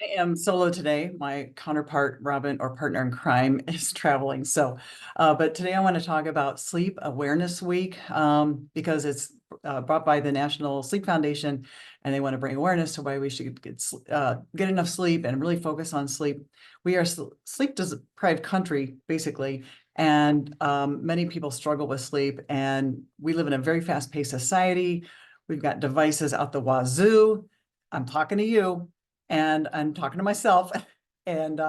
I am solo today. My counterpart, Robin, or partner in crime, is traveling. But today I want to talk about Sleep Awareness Week because it's brought by the National Sleep Foundation, and they want to bring awareness to why we should get enough sleep and really focus on sleep. We are sleep deprived country, basically, and many people struggle with sleep. And we live in a very fast-paced society. We've got devices out the wazoo. I'm talking to you and I'm talking to myself. And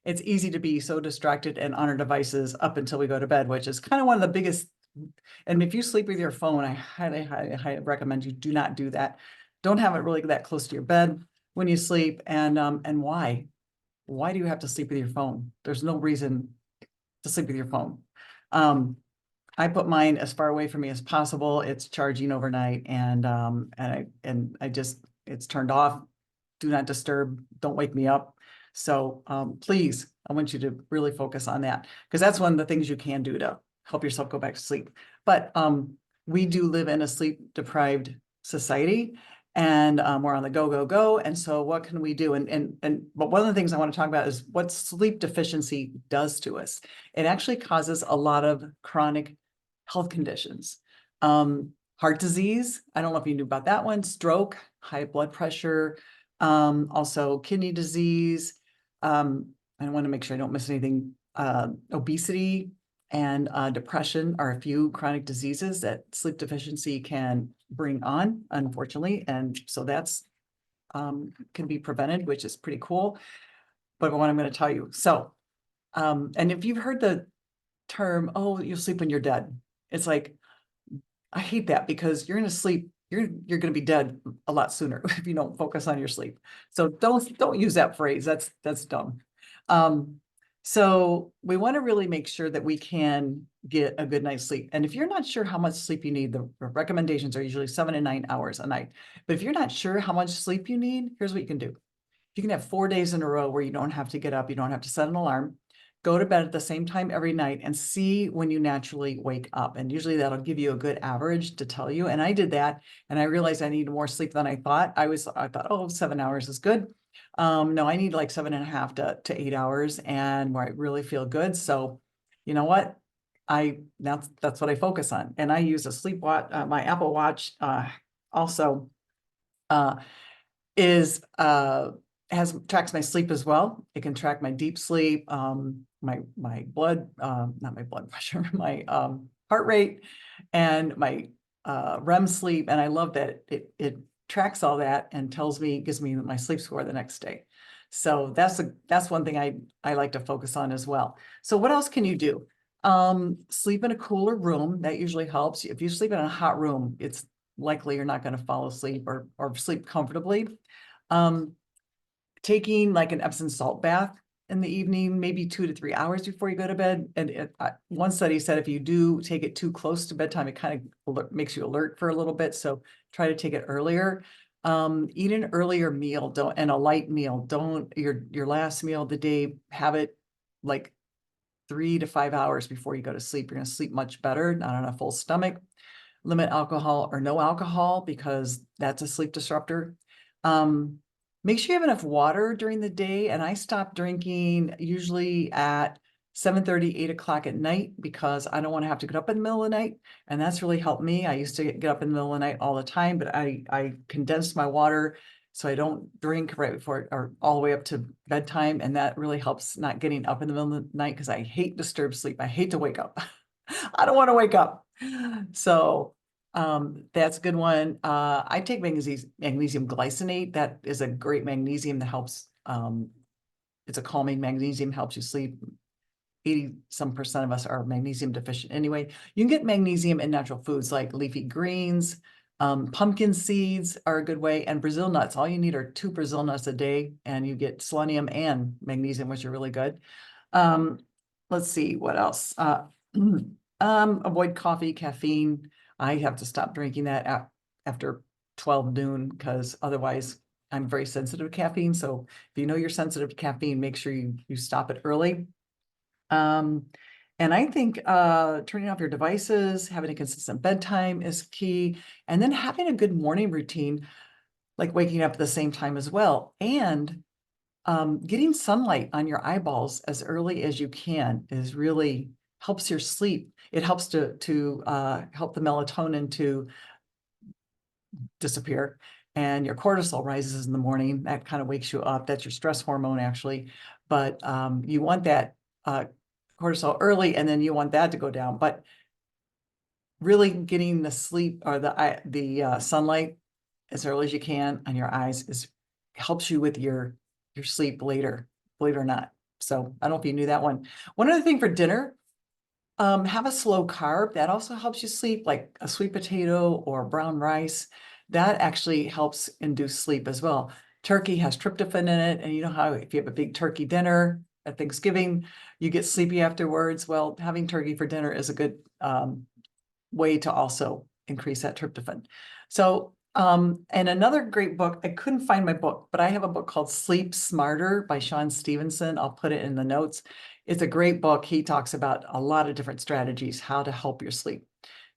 it's easy to be so distracted and on our devices up until we go to bed, which is kind of one of the biggest. And if you sleep with your phone, I highly, highly, highly recommend you do not do that. Don't have it really that close to your bed when you sleep. And why? Why do you have to sleep with your phone? There's no reason to sleep with your phone. I put mine as far away from me as possible. It's charging overnight, and I just it's turned off. Do not disturb. Don't wake me up. So please, I want you to really focus on that because that's one of the things you can do to help yourself go back to sleep. But we do live in a sleep deprived society, and we're on the go, go, go. And so what can we do? But one of the things I want to talk about is what sleep deficiency does to us. It actually causes a lot of chronic health conditions. Heart disease, I don't know if you knew about that one, stroke, high blood pressure, also kidney disease. I want to make sure I don't miss anything. Obesity and depression are a few chronic diseases that sleep deficiency can bring on, unfortunately. And so that's can be prevented, which is pretty cool. But what I'm going to tell you. So, and if you've heard the term, oh, you'll sleep when you're dead. It's like, I hate that because you're going to sleep, you're going to be dead a lot sooner if you don't focus on your sleep. So don't use that phrase. That's dumb. So we want to really make sure that we can get a good night's sleep. And if you're not sure how much sleep you need, the recommendations are usually 7 to 9 hours a night. But if you're not sure how much sleep you need, here's what you can do. You can have 4 days in a row where you don't have to get up, you don't have to set an alarm, go to bed at the same time every night and see when you naturally wake up. And usually that'll give you a good average to tell you. And I did that and I realized I needed more sleep than I thought. I thought, oh, 7 hours is good. No, I need like 7.5 to 8 hours and where I really feel good. So you know what? That's what I focus on. And I use a sleep watch, my Apple Watch also uh, is has tracks my sleep as well. It can track my deep sleep, my blood, not my blood pressure, my heart rate, and my REM sleep. And I love that it tracks all that and gives me my sleep score the next day. So that's one thing I like to focus on as well. So what else can you do? Sleep in a cooler room. That usually helps. If you sleep in a hot room, it's likely you're not going to fall asleep or sleep comfortably. Um, Taking like an Epsom salt bath in the evening, maybe 2 to 3 hours before you go to bed. And one study said if you do take it too close to bedtime, it kind of makes you alert for a little bit. So try to take it earlier. Eat an earlier meal, and a light meal. Don't your last meal of the day, have it like 3 to 5 hours before you go to sleep. You're going to sleep much better, not on a full stomach. Limit alcohol or no alcohol because that's a sleep disruptor. Make sure you have enough water during the day. And I stop drinking usually at 7:30, 8 o'clock at night because I don't want to have to get up in the middle of the night. And that's really helped me. I used to get up in the middle of the night all the time, but I condensed my water so I don't drink right before or all the way up to bedtime. And that really helps not getting up in the middle of the night because I hate disturbed sleep. I hate to wake up. I don't want to wake up. So that's a good one. I take magnesium glycinate. That is a great magnesium that helps. It's a calming magnesium, helps you sleep. 80 some percent of us are magnesium deficient anyway. You can get magnesium in natural foods like leafy greens. Pumpkin seeds are a good way, and Brazil nuts. All you need are 2 Brazil nuts a day, and you get selenium and magnesium, which are really good. Let's see what else. Avoid coffee, caffeine. I have to stop drinking that after 12 noon because otherwise I'm very sensitive to caffeine. So if you know you're sensitive to caffeine, make sure you stop it early. And I think turning off your devices, having a consistent bedtime is key. And then having a good morning routine, like waking up at the same time as well. And getting sunlight on your eyeballs as early as you can is really helps your sleep. It helps to help the melatonin to disappear, and your cortisol rises in the morning. That kind of wakes you up. That's your stress hormone, actually. But you want that cortisol early, and then you want that to go down. But really getting the sleep or the sunlight as early as you can on your eyes is helps you with your sleep later, believe it or not. So I don't know if you knew that one. One other thing for dinner, have a slow carb. That also helps you sleep, like a sweet potato or brown rice. That actually helps induce sleep as well. Turkey has tryptophan in it, and you know how if you have a big turkey dinner at Thanksgiving, you get sleepy afterwards. Well, having turkey for dinner is a good way to also increase that tryptophan. So, and another great book, I couldn't find my book, but I have a book called Sleep Smarter by Sean Stevenson. I'll put it in the notes. It's a great book. He talks about a lot of different strategies, how to help your sleep.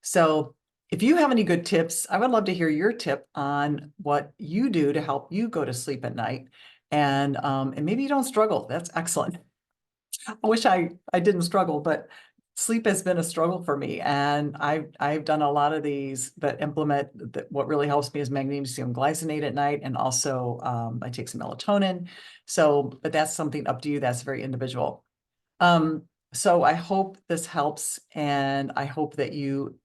So if you have any good tips, I would love to hear your tip on what you do to help you go to sleep at night. And maybe you don't struggle. That's excellent. I wish I didn't struggle, but sleep has been a struggle for me. And I've done a lot of these that implement that. What really helps me is magnesium glycinate at night. And also I take some melatonin. So, but that's something up to you. That's very individual. So I hope this helps, and I hope that you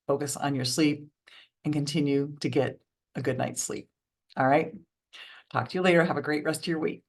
focus on your sleep and continue to get a good night's sleep. All right. Talk to you later. Have a great rest of your week.